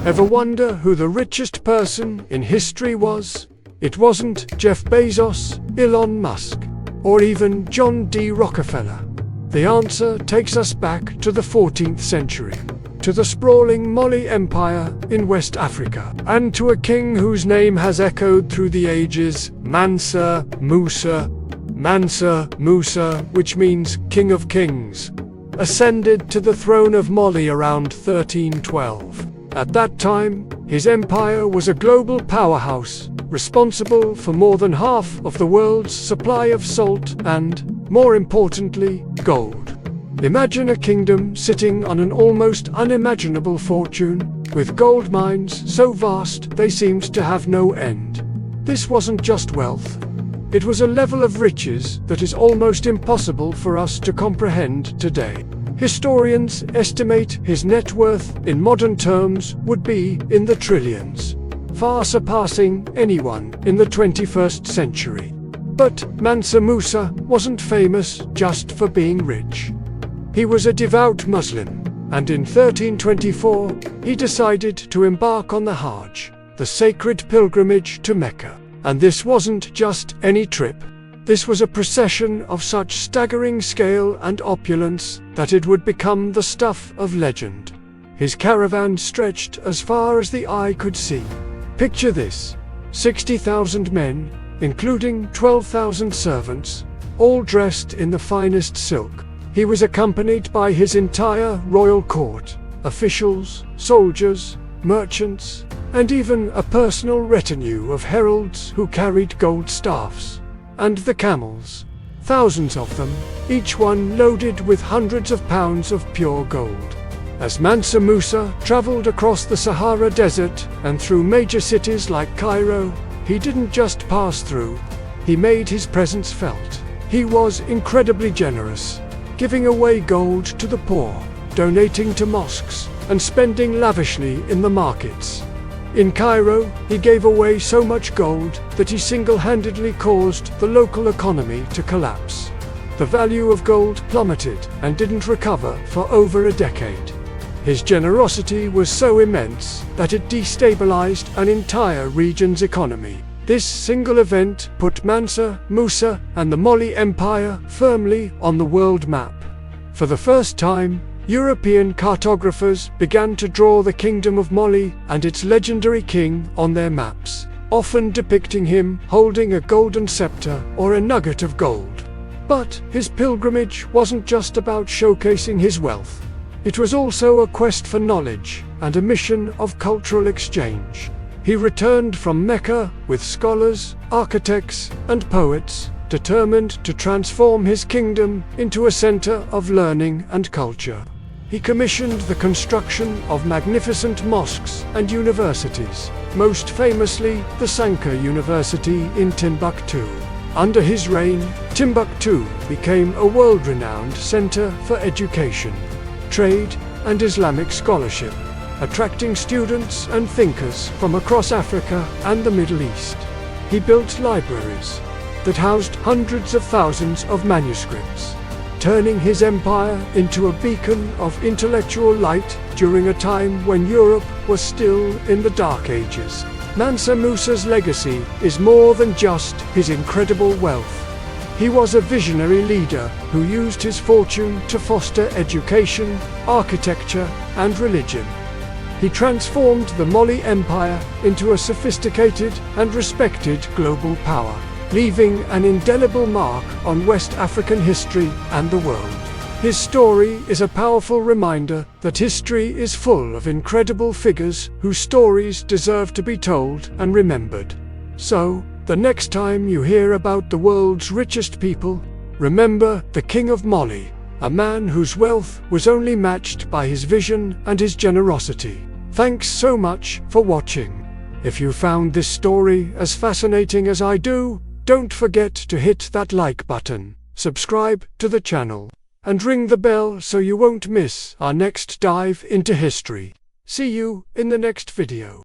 Ever wonder who the richest person in history was? It wasn't Jeff Bezos, Elon Musk, or even John D. Rockefeller. The answer takes us back to the 14th century, to the sprawling Mali Empire in West Africa, and to a king whose name has echoed through the ages, Mansa Musa. Mansa Musa, which means King of Kings, ascended to the throne of Mali around 1312. At that time, his empire was a global powerhouse, responsible for more than half of the world's supply of salt and, more importantly, gold. Imagine a kingdom sitting on an almost unimaginable fortune, with gold mines so vast they seemed to have no end. This wasn't just wealth. It was a level of riches that is almost impossible for us to comprehend today. Historians estimate his net worth in modern terms would be in the trillions, far surpassing anyone in the 21st century. But Mansa Musa wasn't famous just for being rich. He was a devout Muslim, and in 1324, he decided to embark on the Hajj, the sacred pilgrimage to Mecca. And this wasn't just any trip. This was a procession of such staggering scale and opulence that it would become the stuff of legend. His caravan stretched as far as the eye could see. Picture this: 60,000 men, including 12,000 servants, all dressed in the finest silk. He was accompanied by his entire royal court, officials, soldiers, merchants, and even a personal retinue of heralds who carried gold staffs. And the camels, thousands of them, each one loaded with hundreds of pounds of pure gold. As Mansa Musa traveled across the Sahara Desert and through major cities like Cairo, he didn't just pass through, he made his presence felt. He was incredibly generous, giving away gold to the poor, donating to mosques, and spending lavishly in the markets. In Cairo, he gave away so much gold that he single-handedly caused the local economy to collapse. The value of gold plummeted and didn't recover for over a decade. His generosity was so immense that it destabilized an entire region's economy. This single event put Mansa Musa and the Mali Empire firmly on the world map. For the first time, European cartographers began to draw the Kingdom of Mali and its legendary king on their maps, often depicting him holding a golden scepter or a nugget of gold. But his pilgrimage wasn't just about showcasing his wealth. It was also a quest for knowledge and a mission of cultural exchange. He returned from Mecca with scholars, architects, and poets, determined to transform his kingdom into a center of learning and culture. He commissioned the construction of magnificent mosques and universities, most famously the Sanka University in Timbuktu. Under his reign, Timbuktu became a world-renowned center for education, trade, and Islamic scholarship, attracting students and thinkers from across Africa and the Middle East. He built libraries that housed hundreds of thousands of manuscripts, turning his empire into a beacon of intellectual light during a time when Europe was still in the Dark Ages. Mansa Musa's legacy is more than just his incredible wealth. He was a visionary leader who used his fortune to foster education, architecture, and religion. He transformed the Mali Empire into a sophisticated and respected global power, leaving an indelible mark on West African history and the world. His story is a powerful reminder that history is full of incredible figures whose stories deserve to be told and remembered. So, the next time you hear about the world's richest people, remember the King of Mali, a man whose wealth was only matched by his vision and his generosity. Thanks so much for watching. If you found this story as fascinating as I do, don't forget to hit that like button, subscribe to the channel, and ring the bell so you won't miss our next dive into history. See you in the next video.